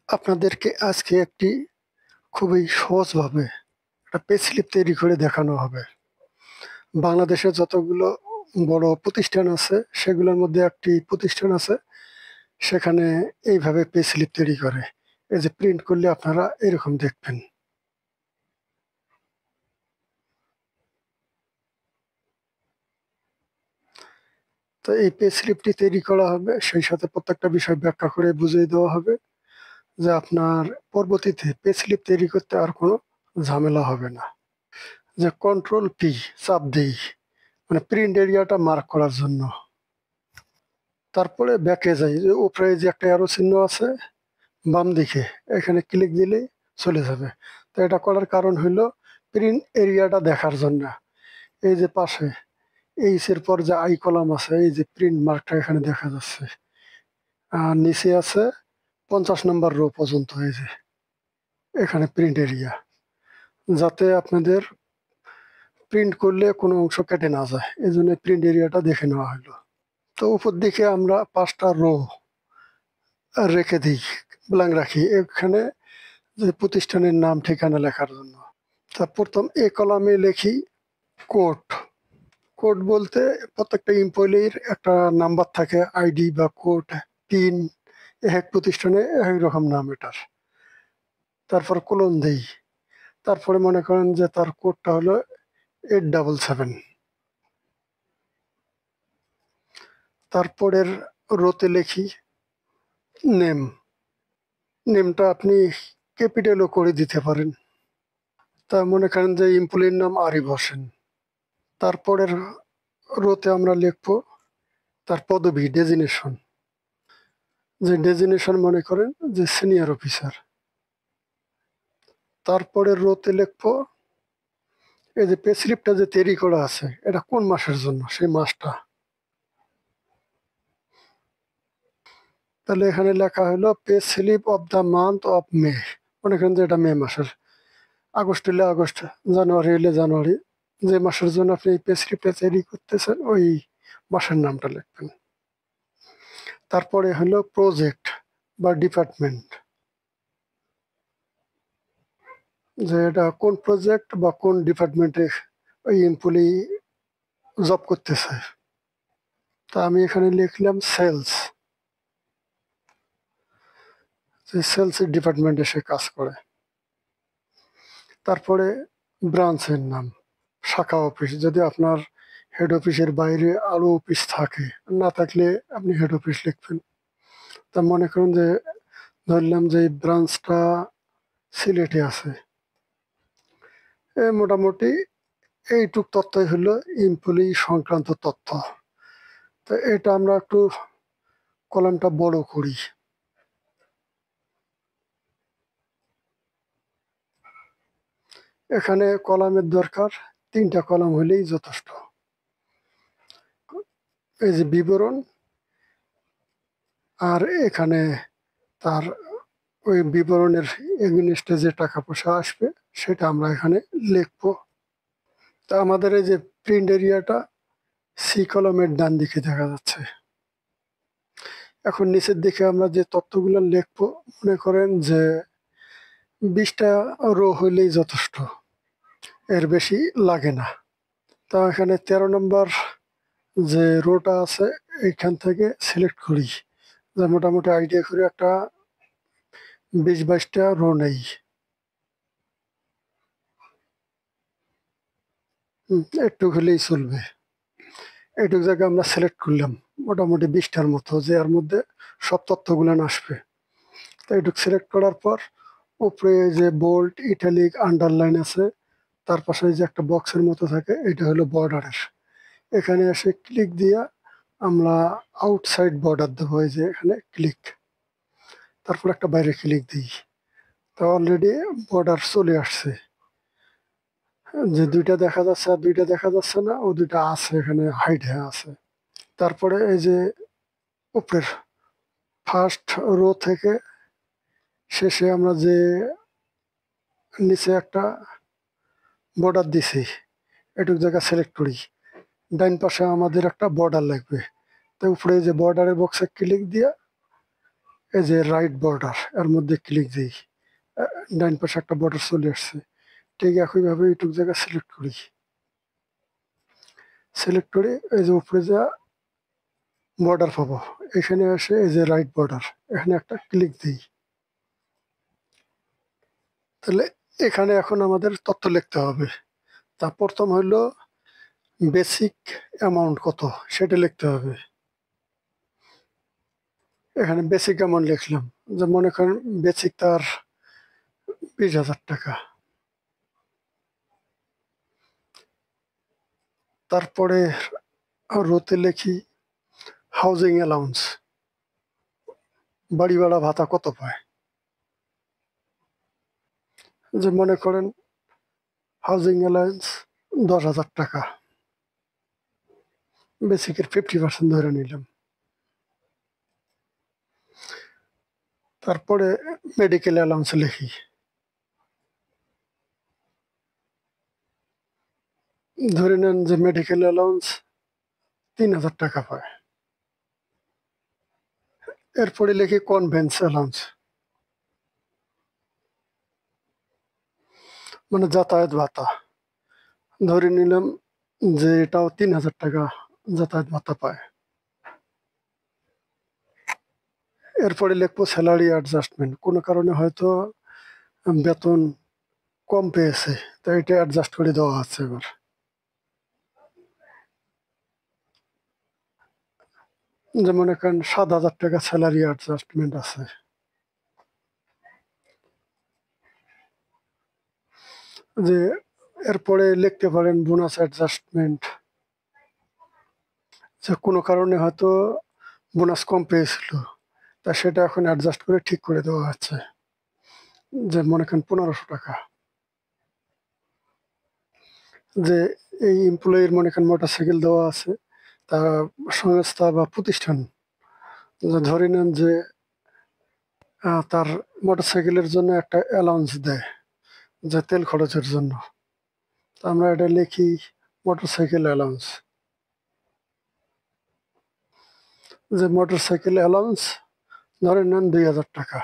আপনাদেরকে আজকে একটি খুবই সহজভাবে একটা পে স্লিপ তৈরি করে দেখানো হবে। বাংলাদেশে যতগুলো বড় প্রতিষ্ঠান আছে সেগুলোর মধ্যে একটি প্রতিষ্ঠান আছে, সেখানে এইভাবে পে স্লিপ তৈরি করে। এই যে প্রিন্ট করলে আপনারা এরকম দেখবেন। তো এই পে স্লিপটি তৈরি করা হবে, সেই সাথে প্রত্যেকটা বিষয় ব্যাখ্যা করে বুঝিয়ে দেওয়া হবে যে আপনার পরবর্তীতে পে স্লিপ তৈরি করতে আর কোনো ঝামেলা হবে না। যে কন্ট্রোল পি চাপ দিই, মানে প্রিন্ট এরিয়াটা মার্ক করার জন্য। তারপরে ব্যাকে যাই, যে উপরে যে একটা অ্যারো চিহ্ন আছে বাম দিকে, এখানে ক্লিক দিলেই চলে যাবে। তো এটা করার কারণ হলো প্রিন্ট এরিয়াটা দেখার জন্য। এই যে পাশে এইচের পর যে আই কলাম আছে, এই যে প্রিন্ট মার্কটা এখানে দেখা যাচ্ছে। আর নিচে আছে 50 নম্বর রো পর্যন্ত, এই যে এখানে প্রিন্ট এরিয়া, যাতে আপনাদের প্রিন্ট করলে কোনো অংশ কেটে না যায়, এই জন্য প্রিন্ট এরিয়াটা দেখে নেওয়া হলো। তো উপর দিকে আমরা 5টা রো রেখে দিই, ব্ল্যাঙ্ক রাখি এখানে, যে প্রতিষ্ঠানের নাম ঠিকানা লেখার জন্য। তা প্রথম এ কলামে লিখি কোড। কোড বলতে প্রত্যেকটা এমপ্লয়ির একটা নাম্বার থাকে, আইডি বা কোড, পিন, এক প্রতিষ্ঠানে এক রকম নাম এটার। তারপর কোলন দেই, তারপরে মনে করেন যে তার কোডটা হলো 877। তারপরের রোতে লিখি নেম। নেমটা আপনি ক্যাপিটালও করে দিতে পারেন। তা মনে করেন যে এমপ্লয়ির নাম আরিফ হোসেন। তারপরের রোতে আমরা লিখবো তার পদবি, ডেজিনেশন। যে ডেজিনেশন মনে করেন যে সিনিয়র অফিসার। তারপরের রোতে লিখবো এই যে পে স্লিপটা যে তৈরি করা আছে, এটা কোন মাসের জন্য, সেই মাসটা। তাহলে এখানে লেখা হলো pay slip of the month of May. মনে করেন যে এটা মে মাসের। আগস্ট হলে আগস্ট, জানুয়ারি হলে জানুয়ারি। যে মাসের জন্য আপনি এই পে স্লিপটা তৈরি করতেছেন, ওই মাসের নামটা লিখবেন। তারপরে হলো প্রজেক্ট বা ডিপার্টমেন্ট, যে এটা কোন প্রজেক্ট বা কোন ডিপার্টমেন্টে ওই এমপ্লয়ি জব করতেছে। তা আমি এখানে লিখলাম সেলস, যে সেলস ডিপার্টমেন্টে সে কাজ করে। তারপরে ব্রাঞ্চের নাম, শাখা অফিস, যদি আপনার হেড অফিসের বাইরে আরো অফিস থাকে, না থাকলে আপনি হেড অফিস লিখবেন। তা মনে করুন যে ধরলাম যে এই ব্রাঞ্চটা সিলেটে আছে। মোটামুটি এইটুক তথ্যই হলো এমপ্লয়ি সংক্রান্ত তথ্য। তো এটা আমরা একটু কলামটা বড় করি। এখানে কলামের দরকার 3টা কলাম হলেই যথেষ্ট। এই যে বিবরণ, আর এখানে তার ওই বিবরণের এগেইনস্টে যে টাকা পয়সা আসবে সেটা আমরা এখানে লিখবো। তা আমাদের এই যে প্রিন্ট এরিয়াটা সি কলমের ডান দিকে দেখা যাচ্ছে। এখন নিচের দিকে আমরা যে তথ্যগুলো লিখবো, মনে করেন যে 20টা রো হইলেই যথেষ্ট, এর বেশি লাগে না। তা এখানে 13 নম্বর যে রোটা আছে, এইখান থেকে সিলেক্ট করি, যে মোটামুটি আইডিয়া করে একটা 20-22টা রো নেই। একটু হলেই চলবে। এইটুক জায়গায় আমরা সিলেক্ট করলাম মোটামুটি 20টার মতো, যে এর মধ্যে সব তথ্যগুলো আসবে। তো এইটুক সিলেক্ট করার পর উপরে যে বোল্ড, ইটালিক, আন্ডারলাইন আছে, তার পাশে যে একটা বক্সের মতো থাকে, এটা হলো বর্ডারের। এখানে এসে ক্লিক দিয়া আমরা আউটসাইড বর্ডার দেবো, এই যে এখানে ক্লিক, তারপর একটা বাইরে ক্লিক দিই। তো অলরেডি বর্ডার চলে আসছে। যে 2টা দেখা যাচ্ছে আর 2টা দেখা যাচ্ছে না, ও 2টা আছে এখানে হাইড হয়ে আছে। তারপরে এই যে উপরের ফার্স্ট রো থেকে শেষে আমরা যে নিচে একটা বর্ডার দিছি, এটুক জায়গা সিলেক্ট করি। ডাইন পাশে আমাদের একটা বর্ডার লাগবে। তো উপরে যে বর্ডারের বক্সে ক্লিক দিয়ে এই যে রাইট বর্ডার, এর মধ্যে ক্লিক দিই, ডান পাশে একটা বর্ডার চলে আসছে। ঠিক একইভাবে এইটুক জায়গা সিলেক্ট করি, সিলেক্ট করে এই যে উপরে যা বর্ডার পাবো, এখানে এসে এই যে রাইট বর্ডার, এখানে একটা ক্লিক দিই। তাহলে এখানে এখন আমাদের তথ্য লিখতে হবে। তা প্রথম হইলো বেসিক অ্যামাউন্ট কত সেটা লিখতে হবে। এখানে বেসিক অ্যামাউন্ট লিখলাম, যে মনে করেন বেসিক তার 20,000 টাকা। তারপরে রোতে লিখি হাউজিং অ্যালাউন্স, বাড়ি ভাড়া ভাতা কত পায়। যে মনে করেন হাউজিং অ্যালাউন্স 10,000 টাকা, বেসিকের 50% ধরে নিলাম। তারপরে মেডিকেল অ্যালাউন্স লিখি, ধরে নেন যে মেডিকেল অ্যালাউন্স 3,000 টাকা পায়। এরপরে লিখি কনভেন্স অ্যালাউন্স, মানে যাতায়াত ভাতা, ধরে নিলাম যে এটাও 3,000 টাকা যাতায়াত ভাতা পায়। এরপরে লিখবো স্যালারি অ্যাডজাস্টমেন্ট, কোনো কারণে হয়তো বেতন কম পেয়েছে, তাই এটা অ্যাডজাস্ট করে দেওয়া আছে। এবার যেমন এখানে 7,000 টাকা স্যালারি অ্যাডজাস্টমেন্ট আছে। যে এরপরে লিখতে পারেন বোনাস অ্যাডজাস্টমেন্ট, যে কোনো কারণে হয়তো বোনাস কম পেয়েছিল, তা সেটা এখন অ্যাডজাস্ট করে ঠিক করে দেওয়া হচ্ছে, যে মনে করেন 1500 টাকা। যে এই এমপ্লয়ির মনে করেন মোটরসাইকেল দেওয়া আছে, তা সংস্থা বা প্রতিষ্ঠান ধরে নেন যে তার মোটরসাইকেলের জন্য একটা অ্যালাউন্স দেয়, যে তেল খরচের জন্য। তা আমরা এটা লিখি মোটরসাইকেল অ্যালাউন্স, যে মোটরসাইকেল অ্যালাউন্স ধরে নেন 2,000 টাকা,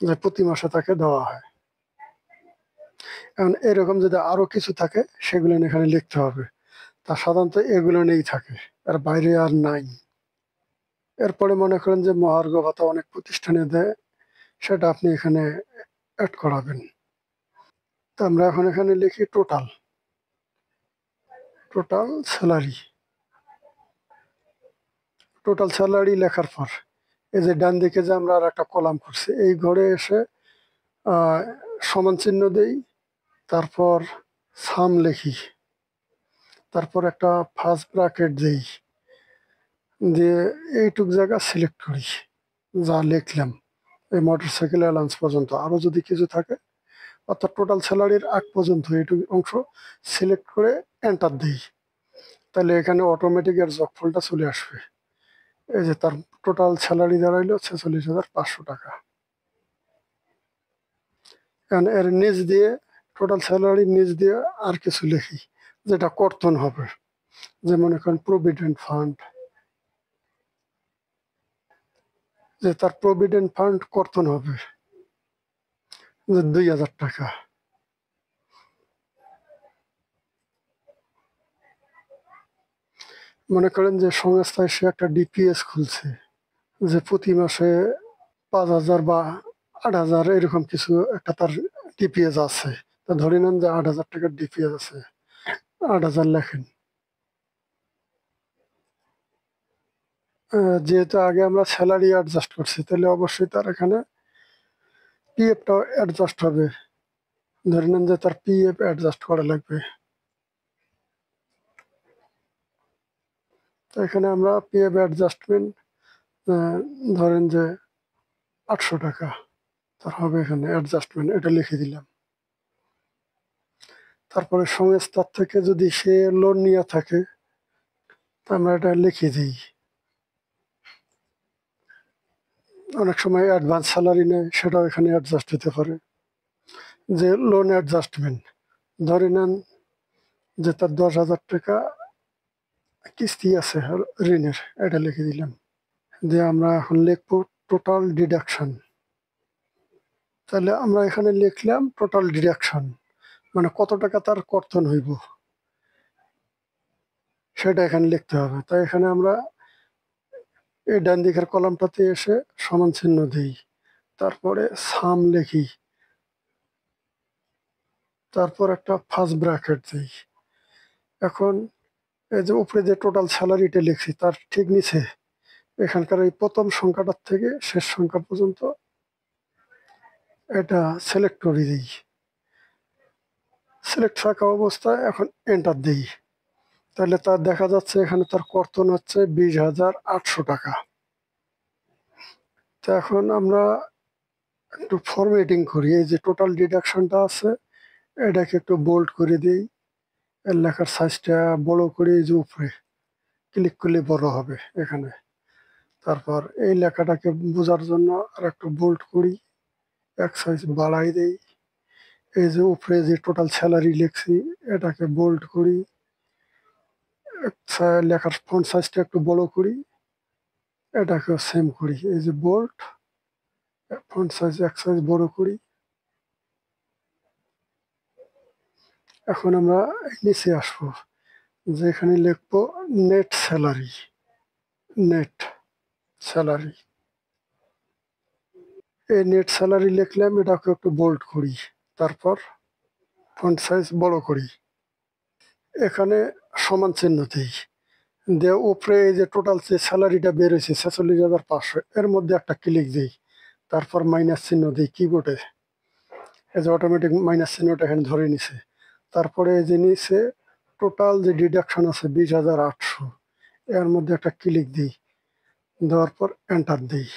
যে প্রতি মাসে তাকে দেওয়া হয়। এখন এরকম যদি আরো কিছু থাকে সেগুলো এখানে লিখতে হবে। তা সাধারণত এগুলো নিয়েই থাকে, আর বাইরে আর নাই। এরপরে মনে করেন যে মহার্ঘ ভাতা অনেক প্রতিষ্ঠানে দেয়, সেটা আপনি এখানে অ্যাড করাবেন। তা আমরা এখন এখানে লিখি total, total salary. Total salary লেখার পর এই যে ডান দিকে যে আমরা আর একটা কলাম করছি, এই ঘরে এসে সমান চিহ্ন দেই, তারপর সাম লিখি, তারপর একটা ফার্স্ট ব্র্যাকেট দিই, দিয়ে এইটুক জায়গা সিলেক্ট করি যা লিখলাম এই মোটরসাইকেল অ্যালাউন্স পর্যন্ত। আরও যদি কিছু থাকে, অর্থাৎ টোটাল স্যালারির আগ পর্যন্ত এইটুকু অংশ সিলেক্ট করে এন্টার দিই, তাহলে এখানে অটোমেটিক এর যোগফলটা চলে আসবে। এই যে তার টোটাল স্যালারি দাঁড়াইলো 46,500 টাকা। কারণ এর নিচ দিয়ে, টোটাল স্যালারির নিচ দিয়ে আর কিছু লিখি যেটা কর্তন হবে, যে মনে করেন প্রভিডেন্ট ফান্ড, যে তার প্রভিডেন্ট ফান্ড কর্তন হবে যে 2,000 টাকা। মনে করেন যে সংস্থায় সে একটা ডিপিএস খুলছে, যে প্রতি মাসে 5,000 বা 8,000 এরকম কিছু একটা তার ডিপিএস আছে। তা ধরে নেন যে 8,000 টাকার ডিপিএস আছে, 8,000 লেখেন। যেহেতু আগে আমরা স্যালারি অ্যাডজাস্ট করছি, তাহলে অবশ্যই তার এখানে পিএফটাও অ্যাডজাস্ট হবে। ধরে নেন যে তার পিএফ অ্যাডজাস্ট করা লাগবে, তো এখানে আমরা পিএফ অ্যাডজাস্টমেন্ট ধরেন যে 800 টাকা তার হবে, এখানে অ্যাডজাস্টমেন্ট এটা লিখে দিলাম। তারপরে সংস্থার থেকে যদি সে লোন নিয়ে থাকে, তা আমরা এটা লিখে দিই। অনেক সময় অ্যাডভান্স স্যালারি নেয়, সেটাও এখানে অ্যাডজাস্ট হতে পারে। যে লোন অ্যাডজাস্টমেন্ট, ধরে নেন যে তার 10,000 টাকা কিস্তি আছে ঋণের, এটা লিখে দিলাম। দিয়ে আমরা এখন লিখবো টোটাল ডিডাকশন। তাহলে আমরা এখানে লিখলাম টোটাল ডিডাকশন, মানে কত টাকা তার কর্তন হইব সেটা এখানে লিখতে হবে। তাই এখানে আমরা এই ডান দিকের কলামটাতে এসে সমান চিহ্ন দিই, তারপরে সাম লিখি, তারপর একটা ফার্স্ট ব্র্যাকেট দিই। এখন এই যে উপরে যে টোটাল স্যালারিটা লিখছি তার ঠিক নিচে এখানকার এই প্রথম সংখ্যাটার থেকে শেষ সংখ্যা পর্যন্ত এটা সিলেক্ট করে দিই। সিলেক্ট থাকা অবস্থায় এখন এন্টার দিই। তাহলে তার দেখা যাচ্ছে এখানে তার কর্তন হচ্ছে 20,800 টাকা। তো এখন আমরা একটু ফরম্যাটিং করি। এই যে টোটাল ডিডাকশনটা আছে এটাকে একটু বোল্ড করে দিই, এর লেখার সাইজটা বড় করে এই যে উপরে ক্লিক করলে বড় হবে এখানে। তারপর এই লেখাটাকে বোঝার জন্য আর একটু বোল্ড করি, এক সাইজ বাড়াই দেই। এই যে উপরে যে টোটাল স্যালারি লিখছি এটাকে বোল্ড করি, লেখার ফন্ট সাইজটা একটু বড় করি, এটাকেও সেম করি। এই যে বোল্ড, ফন্ট সাইজ এক সাইজ বড় করি। এখন আমরা নিচে আসবো, যেখানে লিখবো নেট স্যালারি। নেট স্যালারি, এই নেট স্যালারি লিখলাম, এটাকে একটু বোল্ড করি, তারপর ফন্ট সাইজ বড় করি। এখানে সমান চিহ্ন দিই, দিয়ে উপরে এই যে টোটাল যে স্যালারিটা বেরোয়েছে 46,500 এর মধ্যে একটা ক্লিক দিই, তারপর মাইনাস চিহ্ন দিই কিবোর্ডে। এই যে অটোমেটিক মাইনাস চিহ্নটা এখানে ধরে নিছে। তারপরে এই যে নিচে টোটাল যে ডিডাকশন আছে 20,800 এর মধ্যে একটা ক্লিক দিই, দেওয়ার পর এন্টার দিই।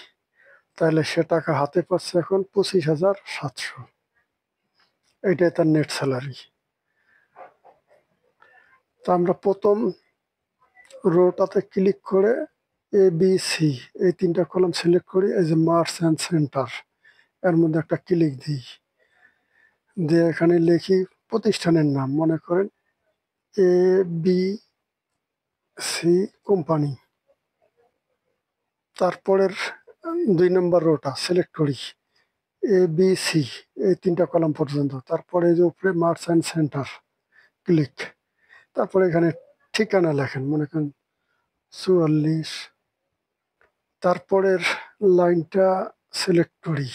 তাহলে সে টাকা হাতে পাচ্ছে এখন 25,700। এইটাই তার নেট স্যালারি। তো আমরা প্রথম রোটাতে ক্লিক করে এ বি সি এই তিনটা কলাম সিলেক্ট করি, এই যে মার্চ অ্যান্ড সেন্টার এর মধ্যে একটা ক্লিক দিই, দিয়ে এখানে লিখি প্রতিষ্ঠানের নাম, মনে করেন এ বি সি কোম্পানি। তারপরের 2 নম্বর রোটা সিলেক্ট করি, এ বি সি এই তিনটা কলাম পর্যন্ত। তারপরে এই যে উপরে মার্চ অ্যান্ড সেন্টার ক্লিক, তারপরে এখানে ঠিকানা লেখেন, মনে করেন 44। তারপরের লাইনটা সিলেক্ট করি,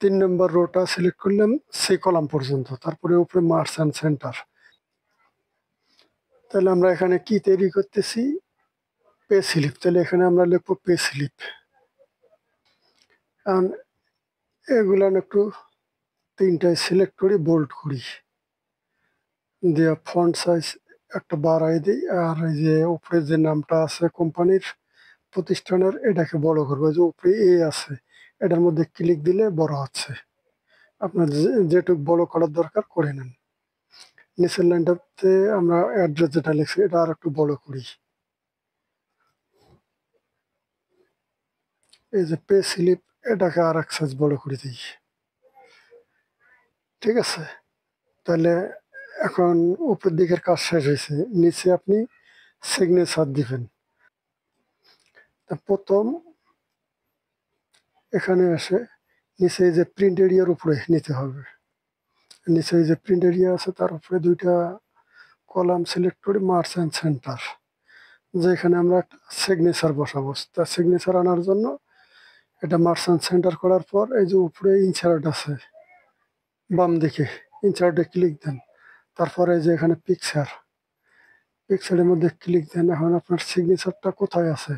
3 নম্বর রোটা সিলেক্ট করলাম সি কলাম পর্যন্ত, তারপরে উপরে মার্চ অ্যান্ড সেন্টার। তাহলে আমরা এখানে কি তৈরি করতেছি, পে স্লিপ। তাহলে এখানে আমরা লিখবো পে স্লিপ। এগুলো একটু তিনটায় সিলেক্ট করি, বোল্ড করি, দিয়ে ফন্ট সাইজ একটা বাড়াই দিই। আর এই যে উপরে যে নামটা আছে কোম্পানির প্রতিষ্ঠানের এটাকে বড় করবো, যে উপরে এ আছে এটার মধ্যে ক্লিক দিলে বড় হচ্ছে। আপনার যেটুকু বড় করার দরকার করে নেন। নিচের লাইনটাতে আমরা অ্যাড্রেস যেটা লিখছি এটা আর একটু বড় করি। এই যে পে স্লিপ এটাকে আর এক সাইজ বড় করে দিই। ঠিক আছে, তাহলে এখন উপরের দিকের কাজ শেষ হয়েছে, নিচে আপনি সিগনেচার দিবেন। প্রথম এখানে এসে নিচে যে প্রিন্ট এরিয়ার উপরে নিতে হবে, নিচে যে প্রিন্ট এরিয়া আছে তার উপরে 2টা কলাম সিলেক্ট করে মার্চ অ্যান্ড সেন্টার, যেখানে আমরা একটা সিগনেচার বসাবো। তার সিগনেচার আনার জন্য এটা মার্চ অ্যান্ড সেন্টার করার পর এই যে উপরে ইনসার্ট আছে বাম দিকে, ইনসার্টে ক্লিক দেন। তারপরে এই যে এখানে পিকচার, পিকচারের মধ্যে ক্লিক দেন। এখন আপনার সিগনেচারটা কোথায় আছে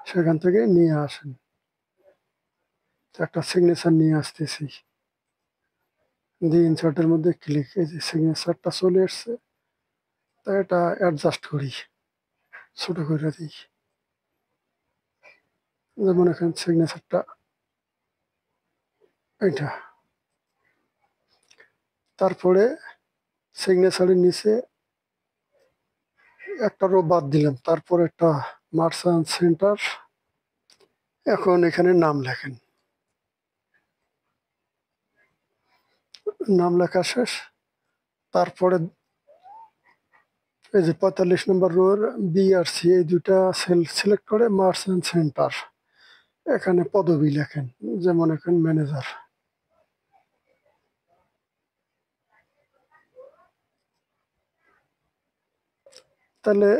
সেখান থেকে নিয়ে আসেন। একটা সিগনেচার নিয়ে আসতেছি, দিয়ে ইনসার্টের মধ্যে ক্লিক, এই যে সিগনেচারটা চলে এসছে। তাই এটা অ্যাডজাস্ট করি, ছোট করে দিই, যেমন এখানে সিগনেচারটা এটা। তারপরে সিগনেচারের নিচে একটা রো বাদ দিলাম, তারপর একটা মার্চ অ্যান্ড সেন্টার। এখন এখানে নাম লেখেন, নাম লেখা শেষ। তারপরে এই যে 45 নম্বর রোর বি আর সি এই 2টা সেল সিলেক্ট করে মার্চ অ্যান্ড সেন্টার এখানে পদবি লেখেন, যেমন এখানে ম্যানেজার। তাহলে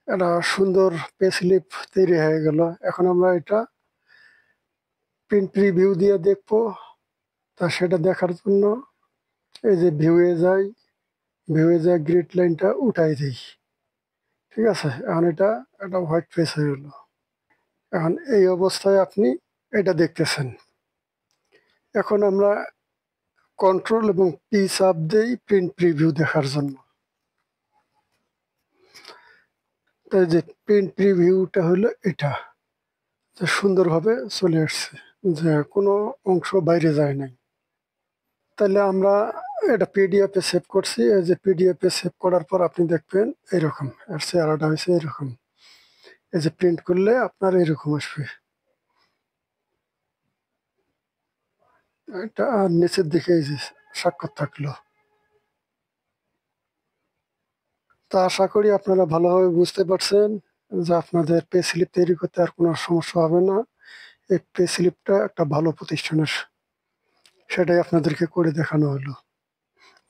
একটা সুন্দর পে স্লিপ তৈরি হয়ে গেল। এখন আমরা এটা প্রিন্ট প্রিভিউ দিয়ে দেখবো। তা সেটা দেখার জন্য এই যে ভিউয়ে যাই গ্রিড লাইনটা উঠাই দিই। ঠিক আছে, এখন এটা একটা হোয়াইট পেজ হয়ে গেল। এখন এই অবস্থায় আপনি এটা দেখতেছেন। এখন আমরা কন্ট্রোল এবং পি চাপ দেই প্রিন্ট প্রিভিউ দেখার জন্য। তাই যে প্রিন্ট প্রিভিউটা হলো এটা, যে সুন্দরভাবে চলে আসছে, যে কোনো অংশ বাইরে যায় নাই। তাহলে আমরা এটা পিডিএফে সেভ করছি। এই যে পিডিএফে সেভ করার পর আপনি দেখবেন এরকম, এর চেহারাটা হয়েছে এরকম। এই যে প্রিন্ট করলে আপনার এরকম আসবে। এটা আর নিচের দিকে এই যে স্বাক্ষর থাকলো। তা আশা করি আপনারা ভালোভাবে বুঝতে পারছেন যে আপনাদের পে স্লিপ তৈরি করতে আর কোনো সমস্যা হবে না। এই পে স্লিপটা একটা ভালো প্রতিষ্ঠানের, সেটাই আপনাদেরকে করে দেখানো হলো।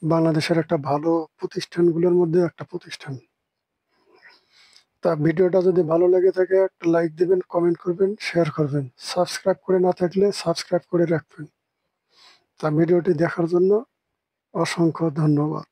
বাংলাদেশের একটা ভালো প্রতিষ্ঠানগুলোর মধ্যে একটা প্রতিষ্ঠান। তা ভিডিওটা যদি ভালো লেগে থাকে একটা লাইক দিবেন, কমেন্ট করবেন, শেয়ার করবেন। সাবস্ক্রাইব করে না থাকলে সাবস্ক্রাইব করে রাখবেন। তা ভিডিওটি দেখার জন্য অসংখ্য ধন্যবাদ।